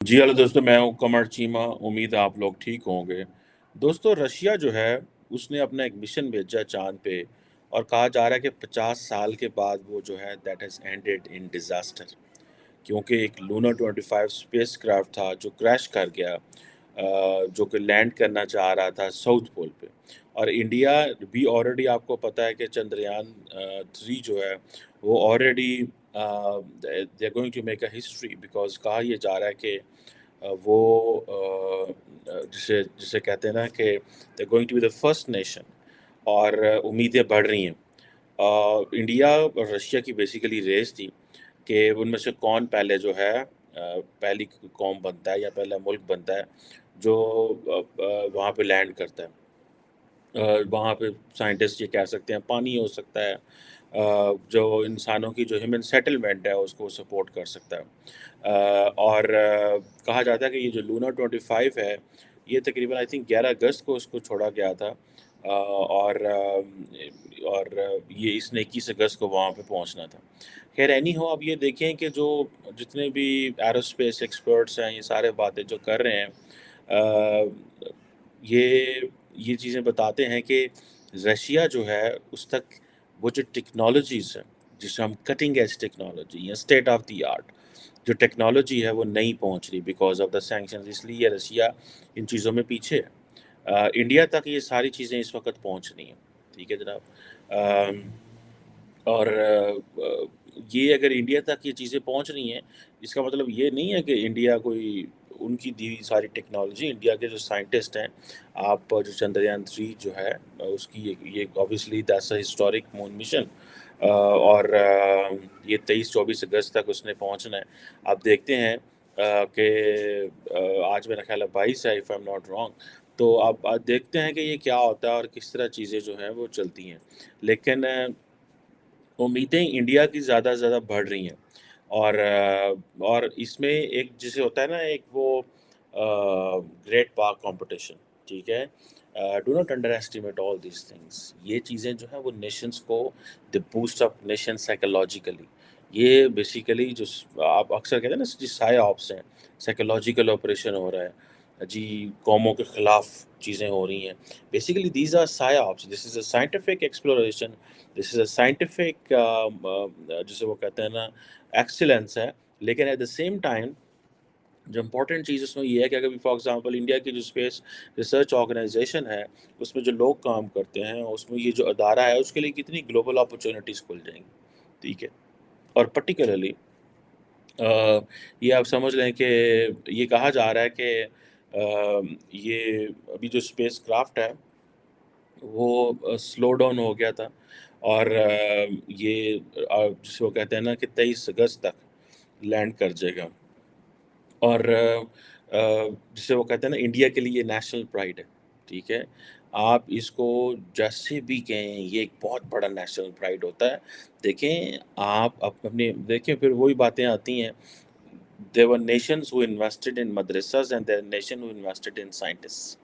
جی hello दोस्तों, मैं हूँ कमर चीमा। उम्मीद है आप लोग ठीक होंगे। दोस्तों, रशिया जो है उसने अपना एक मिशन भेजा चांद पे, और कहा जा रहा है कि 50 साल के बाद वो जो है that has ended in disaster, क्योंकि एक लूना 25 स्पेस क्राफ्ट था जो क्रैश कर गया, जो कि लैंड करना चाह रहा था साउथ पोल पे। और इंडिया भी ऑलरेडी, आपको पता है कि चंद्रयान 3 जो है वो already they are going to make a history, because कहा यह जा रहा है कि वो जिसे जिसे कहते हैं ना कि they going to be the first nation, और उम्मीदें बढ़ रही हैं। इंडिया और रशिया की बेसिकली रेस थी कि उनमें से कौन पहले जो है पहली कौम बनता है या पहला मुल्क बनता है जो वहाँ पे लैंड करता है। वहाँ पे साइंटिस्ट ये कह सकते हैं पानी हो सकता है, जो इंसानों की जो ह्यूमन सेटलमेंट है उसको सपोर्ट कर सकता है। और कहा जाता है कि ये जो लूना 25 है, ये तकरीबन आई थिंक 11 अगस्त को उसको छोड़ा गया था, और ये इसने 21 अगस्त को वहाँ पे पहुँचना था। खैर एनी हो, अब ये देखें कि जो जितने भी एरोस्पेस एक्सपर्ट्स हैं ये सारे बातें जो कर रहे हैं, अ, ये चीज़ें बताते हैं कि रशिया जो है उस तक वो जो टेक्नोलॉजीज़ हैं, जिसे हम कटिंग एज टेक्नोलॉजी या स्टेट ऑफ द आर्ट जो टेक्नोलॉजी है वो नहीं पहुंच रही बिकॉज ऑफ द सैंक्शंस, इसलिए रशिया इन चीज़ों में पीछे है। इंडिया तक ये सारी चीज़ें इस वक्त पहुंच रही हैं। ठीक है जनाब। अम, और ये अगर इंडिया तक ये चीज़ें पहुंच रही हैं, इसका मतलब ये नहीं है कि इंडिया कोई उनकी दी हुई सारी टेक्नोलॉजी, इंडिया के जो साइंटिस्ट हैं, आप जो चंद्रयान 3 जो है उसकी ये obviously that's a historic moon mission, और ये 23-24 अगस्त तक उसने पहुंचना है। आप देखते हैं कि आज मेरा ख्याल है 22 है, if I am not wrong. तो आप देखते हैं कि ये क्या होता है और किस तरह चीज़ें जो हैं वो चलती हैं। लेकिन उम्मीदें इंडिया की ज़्यादा से ज़्यादा बढ़ रही हैं, और इसमें एक जिसे होता है ना, एक वो ग्रेट पार्क कंपटीशन, ठीक है। Do not under estimate all these things. ये चीज़ें जो हैं वो नेशंस को the boost up nation psychologically. ये बेसिकली जो आप अक्सर कहते हैं ना जी साइऑप्स हैं, साइकोलॉजिकल ऑपरेशन हो रहा है जी, कौमों के खिलाफ चीज़ें हो रही हैं। Basically these are psyops, this is a scientific exploration, this is a scientific जिसे वो कहते हैं ना एक्सीलेंस है। लेकिन एट द सेम टाइम जो इम्पोर्टेंट चीज़ उसमें ये है कि अगर फॉर एग्जांपल इंडिया की जो स्पेस रिसर्च ऑर्गेनाइजेशन है, उसमें जो लोग काम करते हैं, उसमें ये जो अदारा है उसके लिए कितनी ग्लोबल अपॉर्चुनिटीज़ खुल जाएंगी। ठीक है। और पर्टिकुलरली ये आप समझ लें कि ये कहा जा रहा है कि ये अभी जो स्पेस क्राफ्ट है वो स्लो डाउन हो गया था, और ये जिसे वो कहते हैं ना कि 23 अगस्त तक लैंड कर जाएगा। और जिसे वो कहते हैं ना इंडिया के लिए नेशनल प्राइड है। ठीक है। आप इसको जैसे भी कहें, ये एक बहुत बड़ा नेशनल प्राइड होता है। देखें, आप अपने देखें, फिर वही बातें आती हैं। There were nations who invested in madrasas and there nation who invested in scientists.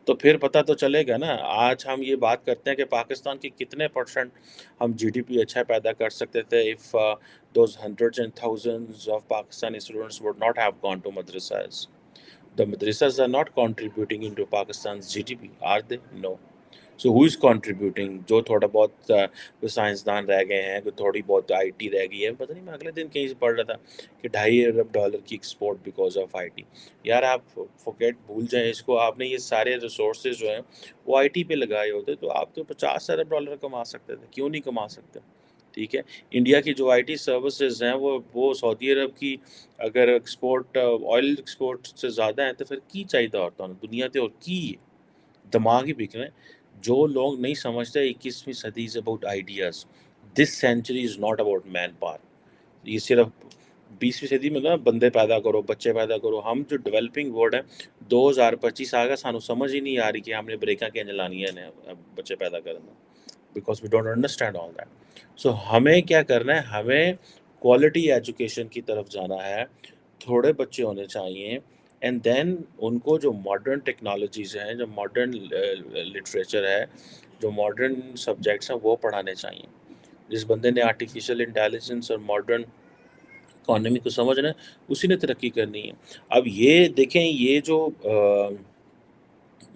तो फिर पता तो चलेगा ना। आज हम ये बात करते हैं कि पाकिस्तान के कितने परसेंट हम जीडीपी अच्छा पैदा कर सकते थे if those hundreds and thousands of Pakistani students would not have gone to madrasas. The madrasas are not contributing into Pakistan's GDP, are they? No. So who is contributing? जो थोड़ा बहुत कोई साइंसदान रह गए हैं, कोई थोड़ी बहुत आईटी रह गई है। पता नहीं, मैं अगले दिन कहीं से पढ़ रहा था कि $2.5 अरब की एक्सपोर्ट बिकॉज ऑफ आईटी। यार आप फॉरगेट, भूल जाएं इसको। आपने ये सारे रिसोर्सेज जो हैं वो आईटी पे लगाए होते तो आप तो $50 अरब कमा सकते थे। क्यों नहीं कमा सकते? ठीक है। इंडिया की जो आईटी सर्विसेज हैं वो सऊदी अरब की अगर एक्सपोर्ट ऑयल एक्सपोर्ट से ज़्यादा है तो फिर की चाहिए और तो दुनिया ते और की दिमाग ही बिक रहे हैं। जो लोग नहीं समझते 21वीं सदी is about ideas. This century is not about man power. ये सिर्फ 20वीं सदी में ना बंदे पैदा करो, बच्चे पैदा करो। हम जो डेवलपिंग वर्ल्ड है, 2025 आ गया, सानू समझ ही नहीं आ रही कि हमने ब्रेकां किंज लानियां ने बच्चे पैदा करना, because we don't understand all that. So हमें क्या करना है, हमें क्वालिटी एजुकेशन की तरफ जाना है। थोड़े बच्चे होने चाहिए, एंड देन उनको जो मॉडर्न टेक्नोलॉजीज़ हैं, जो मॉडर्न लिटरेचर है, जो मॉडर्न सब्जेक्ट्स हैं वो पढ़ाने चाहिए। जिस बंदे ने आर्टिफिशियल इंटेलिजेंस और मॉडर्न इकॉनमी को समझना है, उसी ने तरक्की करनी है। अब ये देखें, ये जो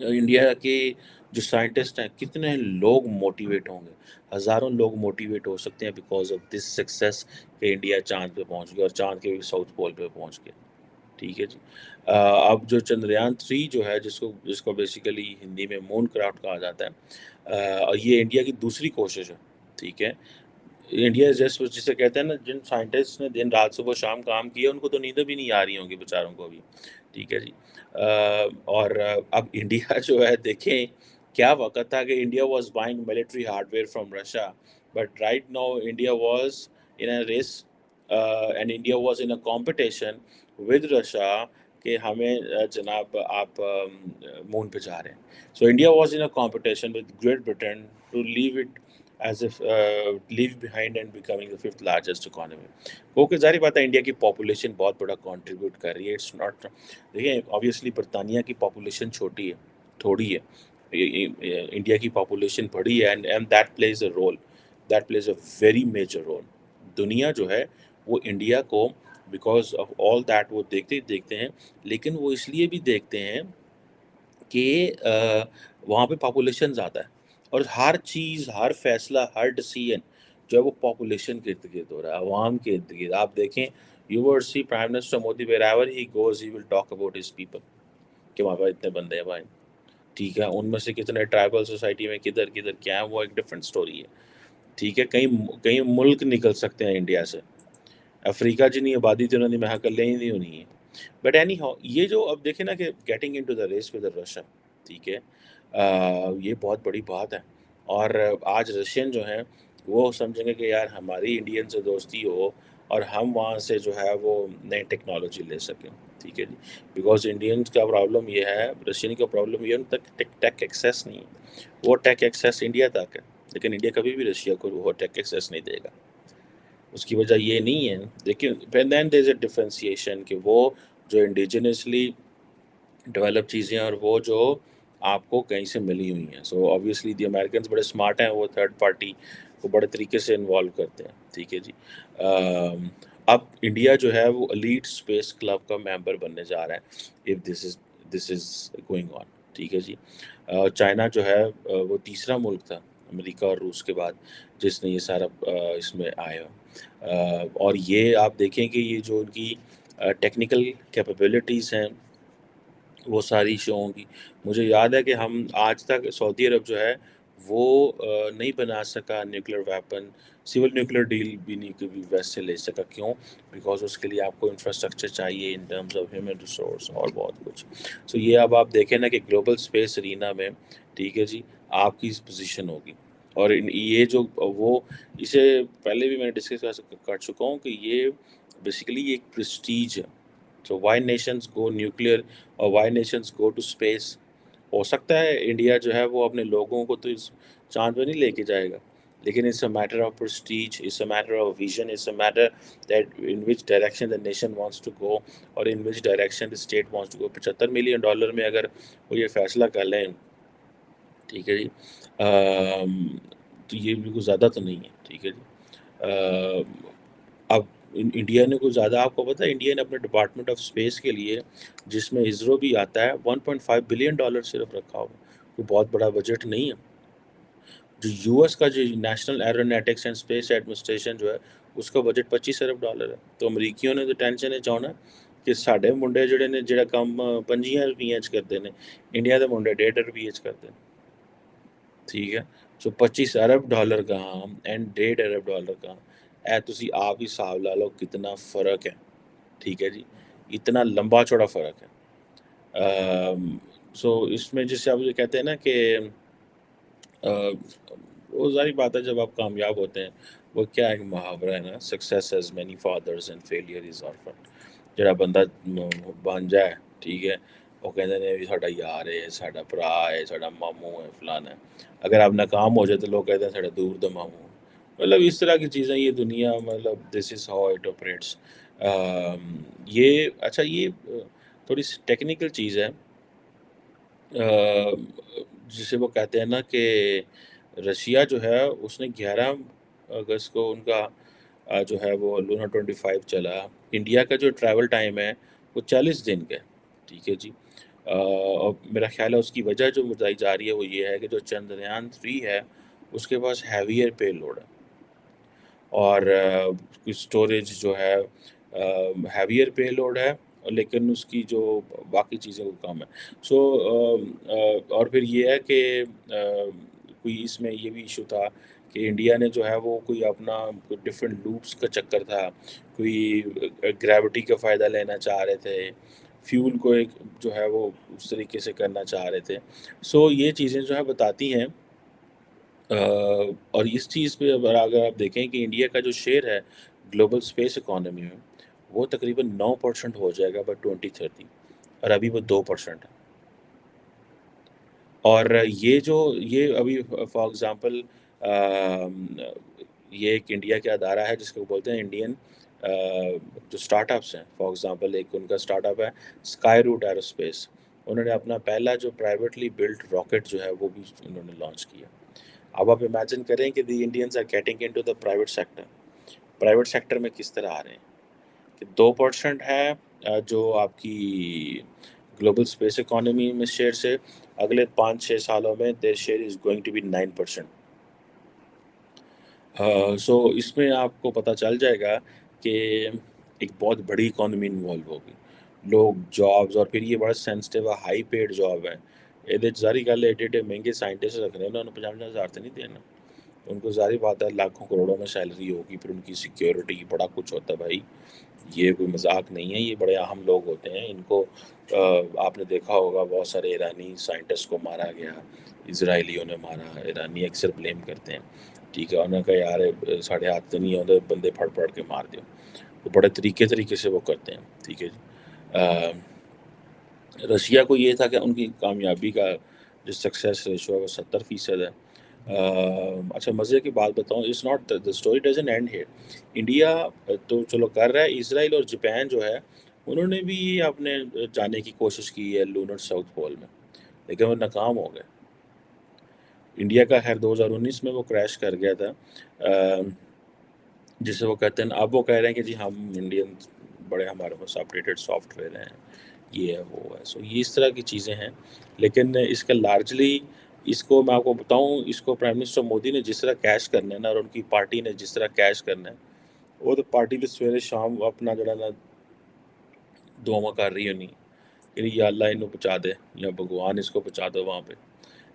इंडिया के जो साइंटिस्ट हैं, कितने लोग मोटिवेट होंगे, हज़ारों लोग मोटिवेट हो सकते हैं बिकॉज़ ऑफ दिस सक्सेस कि इंडिया चाँद पे पहुँच गया और चाँद के भी साउथ पोल पे पहुँच गया। ठीक है जी। अब जो चंद्रयान 3 जो है, जिसको जिसको बेसिकली हिंदी में मून क्राफ्ट कहा जाता है, ये इंडिया की दूसरी कोशिश है, ठीक है। इंडिया जस्ट जिसे कहते हैं ना, जिन साइंटिस्ट ने दिन रात सुबह शाम काम किया, उनको तो नींदें भी नहीं आ रही होंगी बेचारों को अभी, ठीक है जी। और अब इंडिया जो है, देखें क्या वक़्त था कि India was buying military hardware from Russia, but right now India was in a race and India was in a competition with Russia कि हमें जनाब आप मून पे जा रहे हैं। So India was in a competition with Great Britain to leave it as if leave behind and becoming the 5th largest economy. Okay, ज़ाहिर बात है इंडिया की पॉपुलेशन बहुत बड़ा कंट्रीब्यूट कर रही है। इट्स नॉट, देखिए ऑब्वियसली बर्तानिया की पॉपुलेशन छोटी है, थोड़ी है। इंडिया की पॉपुलेशन बड़ी है and that plays a role, that plays a very major role. दुनिया जो है वो इंडिया को बिकॉज़ ऑफ ऑल दैट वो देखते ही देखते हैं, लेकिन वो इसलिए भी देखते हैं कि वहाँ पे पॉपुलेशन ज़्यादा है और हर चीज़, हर फैसला, हर डिसीजन जो है वो पॉपुलेशन के इर्द-गिर्द हो रहा है, अवाम के इर्द-गिर्द। आप देखें, you will C prime minister Modi wherever he goes he will talk about his people कि वहाँ पे इतने बंदे हैं भाई, ठीक है? उनमें से कितने ट्राइबल सोसाइटी में किधर-किधर क्या है, वो एक डिफरेंट स्टोरी है, ठीक है? कई मुल्क निकल सकते हैं इंडिया से। अफ्रीका जितनी आबादी थी उन्होंने यहाँ कल्ले ही नहीं होनी है। बट एनी हाउ, ये जो अब देखें ना कि getting into the race with Russia, ठीक है, ये बहुत बड़ी बात है। और आज रशियन जो हैं वो समझेंगे कि यार हमारी इंडियन से दोस्ती हो और हम वहाँ से जो है वो नई टेक्नोलॉजी ले सकें, ठीक है जी। बिकॉज इंडियंस का प्रॉब्लम ये है, रशियन का प्रॉब्लम ये है, उन तक टेक एक्सेस नहीं है। वो टेक एक्सेस इंडिया तक है, लेकिन इंडिया कभी भी रशिया को वो टेक एक्सेस नहीं देगा। उसकी वजह ये नहीं है, लेकिन then there is a differentiation कि वो जो इंडिजिनसली डेवलप चीज़ें और वो जो आपको कहीं से मिली हुई हैं। सो ऑब्वियसली द अमेरिकन्स बड़े स्मार्ट हैं, वो थर्ड पार्टी को बड़े तरीके से इन्वॉल्व करते हैं, ठीक है जी। अब इंडिया जो है वो एलीट स्पेस क्लब का मेंबर बनने जा रहा है if this is going on, ठीक है जी। चाइना जो है वो तीसरा मुल्क था अमेरिका और रूस के बाद जिसने ये सारा इसमें आया। और ये आप देखें कि ये जो उनकी टेक्निकल कैपेबिलिटीज़ हैं वो सारी शो होंगी। मुझे याद है कि हम आज तक सऊदी अरब जो है वो नहीं बना सका nuclear weapon, civil nuclear deal भी नहीं कभी वेस्ट से ले सका। क्यों? बिकॉज़ उसके लिए आपको इंफ्रास्ट्रक्चर चाहिए in terms of human resource और बहुत कुछ। सो ये अब आप देखें ना कि ग्लोबल स्पेस अरीना में, ठीक है जी, आपकी पोज़ीशन होगी। और ये जो वो इसे पहले भी मैंने डिस्कस कर चुका हूँ कि ये बेसिकली एक प्रेस्टीज है। तो व्हाई नेशंस गो न्यूक्लियर और why nations go to space? हो सकता है इंडिया जो है वो अपने लोगों को तो इस चाँद पे नहीं लेके जाएगा, लेकिन it's a matter of prestige, it's a matter of vision, it's a matter that in which direction the nation wants to go और in which direction the state wants to go. $75 million में अगर वो ये फैसला कर लें, ठीक है जी, तो ये बिल्कुल ज़्यादा तो नहीं है, ठीक है जी। अब इंडिया ने कुछ ज़्यादा, आपको पता है इंडिया ने अपने डिपार्टमेंट ऑफ स्पेस के लिए, जिसमें इसरो भी आता है, $1.5 बिलियन सिर्फ रखा हुआ है। कोई बहुत बड़ा बजट नहीं है। जो यूएस का जो national aeronautics and space administration जो है, उसका बजट $25 अरब है। तो अमरीकियों ने तो टेंशन ये चाहना कि साढ़े मुंडे जिहड़े ने जिहड़ा काम 25 रुपये च करते हैं, इंडिया के मुंडे $1.5 च करते हैं, ठीक है। सो $25 अरब कहाँ एंड $1.5 कहाँ, ए तुसी आप ही हिसाब ला लो कितना फ़र्क है, ठीक है जी। इतना लंबा चौड़ा फ़र्क है। सो इसमें जैसे आप ये कहते हैं ना कि अ, वो ज़ाहिर बात है जब आप कामयाब होते हैं, वो क्या एक मुहावरा है ना, success has many fathers and failure is orphan. ਜਿਹੜਾ ਬੰਦਾ ਬਣ ਜਾਏ, ਠੀਕ ਹੈ, ਉਹ ਕਹਿੰਦੇ ਨੇ ਵੀ ਸਾਡਾ ਯਾਰ ਹੈ, ਸਾਡਾ ਭਰਾ ਹੈ, ਸਾਡਾ मामू है, फलाना है। अगर आप नाकाम हो जाए तो लोग कहते हैं साਡਾ दूर ਦਾ मामू है। मतलब इस तरह की चीज़ें ये दुनिया, मतलब this is how it operates. ये अच्छा, ये थोड़ी सी टेक्निकल चीज़ है, जिसे वो कहते हैं ना कि रशिया जो है उसने 11 अगस्त को उनका जो है वो लूना 25 चला इंडिया का जो ट्रैवल टाइम है वो 40 दिन का है, ठीक है जी। और मेरा ख्याल है उसकी वजह जो बताई जा रही है वो ये है कि जो चंद्रयान 3 है उसके पास हैवियर पे लोड है, और स्टोरेज जो है हैवियर पे लोड है, लेकिन उसकी जो बाकी चीज़ें वो कम है। सो और फिर ये है कि कोई इसमें ये भी इशू था कि इंडिया ने जो है वो कोई अपना कोई डिफरेंट लूप्स का चक्कर था, कोई ग्रेविटी का फ़ायदा लेना चाह रहे थे, फ्यूल को एक जो है वो उस तरीके से करना चाह रहे थे। सो ये चीज़ें जो है बताती हैं, और इस चीज़ पे अगर आप देखें कि इंडिया का जो शेयर है ग्लोबल स्पेस इकोनॉमी में, वो तकरीबन 9% हो जाएगा बाय 2030, और अभी वो 2% है। और ये अभी फॉर एग्ज़ाम्पल ये एक इंडिया का अदारा है जिसको बोलते हैं इंडियन जो स्टार्टअप्स हैं, फॉर एग्ज़ाम्पल एक उनका स्टार्टअप है स्काई रूट एरोस्पेस। उन्होंने अपना पहला जो प्राइवेटली बिल्ट रॉकेट जो है वो भी उन्होंने लॉन्च किया। अब आप इमेजिन करें कि the Indians are getting into the private sector. Private sector में किस तरह आ रहे हैं कि 2% है जो आपकी ग्लोबल स्पेस इकोनॉमी में शेयर से, अगले 5-6 सालों में their share is going to be 9%। So इसमें आपको पता चल जाएगा कि एक बहुत बड़ी इकोनॉमी इन्वॉल्व होगी। लोग जॉब्स, और फिर ये बड़ा सेंसिटिव है, हाई पेड जॉब है। ਇਹਦੇ 'ਚ ਜ਼ਾਹਰੀ ਗੱਲ है एडे एडे महंगे साइंटिस्ट रख रहे हैं, उन्होंने 50-50 हज़ार तो नहीं देना। उनको ज़ाहिर बात है लाखों करोड़ों में सैलरी होगी, फिर उनकी सिक्योरिटी बड़ा कुछ होता है भाई। ये कोई मजाक नहीं है, ये बड़े अहम लोग होते हैं। इनको आपने देखा होगा बहुत सारे ईरानी साइंटिस्ट को मारा गया, इसराइलियों ने मारा, ईरानी अक्सर ब्लेम करते हैं, ठीक है। उन्होंने कहा यार साढ़े हाथ तो नहीं होते, बंदे फड़ फड़ के मार दो। तो बड़े तरीके से वो करते हैं, ठीक है जी। रशिया को ये था कि उनकी कामयाबी का जो सक्सेस रेशो है वो 70% है। अच्छा मज़े की बात बताऊँ, it's not the story doesn't and here. India तो चलो कर रहा है, इज़राइल और जापान जो है उन्होंने भी अपने जाने की कोशिश की है लूनर साउथ पोल में, लेकिन वो नाकाम हो गए। इंडिया का खैर 2019 में वो क्रैश कर गया था, जिसे वो कहते हैं, अब वो कह रहे हैं कि जी हम इंडियन बड़े, हमारे पास अपडेटेड सॉफ्टवेयर हैं, ये है वो है। सो ये इस तरह की चीज़ें हैं, लेकिन इसका लार्जली इसको मैं आपको बताऊं, इसको प्राइम मिनिस्टर मोदी ने जिस तरह कैश करना है ना, और उनकी पार्टी ने जिस तरह कैश करना है, वो तो पार्टी भी सवेरे शाम अपना जरा ना दुआ कर रही होनी कि या अल्लाह इन्हों पहुँचा दे, या भगवान इसको पहुँचा दो वहाँ पे,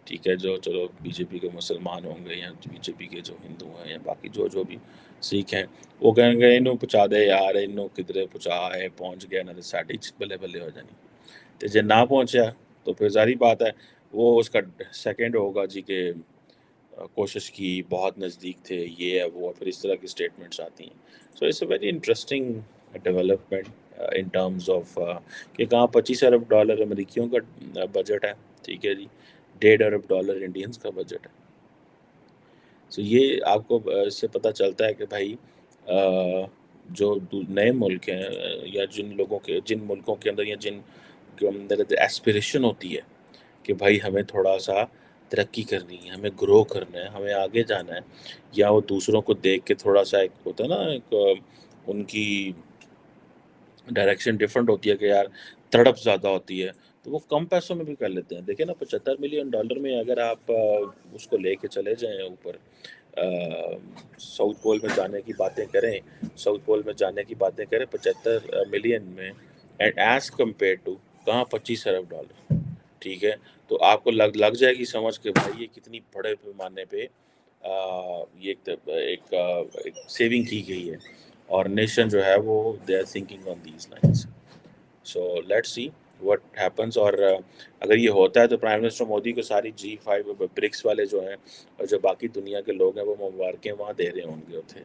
ठीक है। जो चलो बीजेपी के मुसलमान होंगे, या बीजेपी के जो हिंदू हैं, या बाकी जो जो भी सिख हैं, वो कहेंगे इन्हों पहुँचा दे यार, इन्हों किधरे पहुँचा है, पहुँच गया ना तो साड़ी बल्ले बल्ले हो जानी। तो जे ना पहुँचा तो फिर ज़ाहिर बात है वो उसका सेकंड होगा जी के कोशिश की, बहुत नज़दीक थे, ये है वो है, फिर इस तरह की स्टेटमेंट्स आती हैं। So it's a very interesting development in terms of कि कहाँ $25 अरब अमेरिकियों का बजट है, ठीक है जी, $1.5 अरब इंडियंस का बजट है। सो ये आपको इससे पता चलता है कि भाई जो नए मुल्क हैं, या जिन मुल्कों के अंदर, या जिन के अंदर एस्पिरेशन होती है कि भाई हमें थोड़ा सा तरक्की करनी है, हमें ग्रो करना है, हमें आगे जाना है, या वो दूसरों को देख के थोड़ा सा एक होता है ना, एक उनकी डायरेक्शन डिफरेंट होती है कि यार तड़प ज़्यादा होती है, तो वो कम पैसों में भी कर लेते हैं। देखिए ना, $75 मिलियन में अगर आप उसको लेके चले जाएं ऊपर, साउथ पोल में जाने की बातें करें, साउथ पोल में जाने की बातें करें 75 मिलियन में, एंड एज कम्पेयर टू कहाँ $25 अरब, ठीक है। तो आपको लग जाएगी समझ के भाई ये कितनी बड़े पैमाने पे ये एक सेविंग की गई है, और नेशन जो है वो they are thinking on these lines. So let's see what happens. और अगर ये होता है तो प्राइम मिनिस्टर मोदी को सारी G5 ब्रिक्स वाले जो हैं, और जो बाकी दुनिया के लोग हैं, वो मुबारकें वहाँ दे रहे होंगे उसे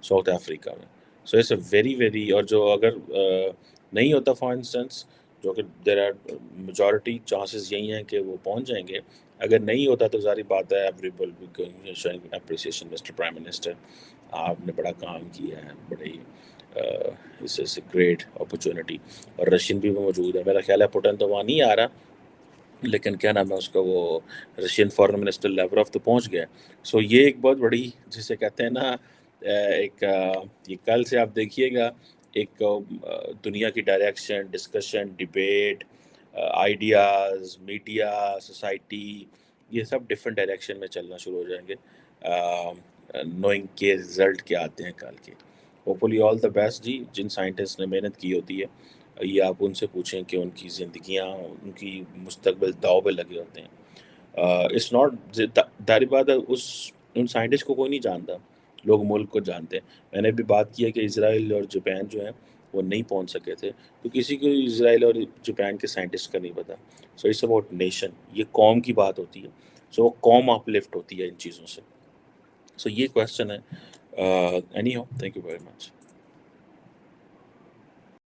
साउथ अफ्रीका में। So it's a very very, और जो अगर नहीं होता फॉर इंस्टेंस, जो कि देर आर मेजॉरिटी चांसेस यही हैं कि वो पहुंच जाएंगे, अगर नहीं होता तो जारी बात है everybody showing appreciation mister prime minister, आपने बड़ा काम किया है, बड़ी इट्स ग्रेट अपॉर्चुनिटी। और रशियन भी मौजूद है, मेरा ख्याल है पुटिन तो वहाँ नहीं आ रहा, लेकिन क्या नाम है उसका, वो रशियन फॉरेन मिनिस्टर लेवरव तो पहुंच गया। सो ये एक बहुत बड़ी, जिसे कहते हैं ना, ایک یہ کل سے آپ دیکھیے گا ایک دنیا کی direction, discussion, debate, ideas, media, society, یہ سب ڈفرینٹ ڈائریکشن میں چلنا شروع ہو جائیں گے، نوئنگ کے رزلٹ کیا آتے ہیں کل کے. ہوپفلی آل دا بیسٹ جی. جن سائنٹسٹ نے محنت کی ہوتی ہے یہ آپ ان سے پوچھیں کہ ان کی زندگیاں، ان کی مستقبل داؤ پہ لگے ہوتے ہیں. اٹس ناٹ ظاہر بات ہے ان سائنٹسٹ کو کوئی نہیں جانتا، لوگ ملک کو جانتے ہیں. میں نے بھی بات کی ہے کہ اسرائیل اور جاپان جو ہیں وہ نہیں پہنچ سکے تھے تو کسی کو اسرائیل اور جاپان کے سائنٹسٹ کا نہیں پتا. سو اٹس اباؤٹ نیشن، یہ قوم کی بات ہوتی ہے. سو قوم اپ لفٹ ہوتی ہے ان چیزوں سے. سو یہ کویشچن ہے. Any how, thank you very much.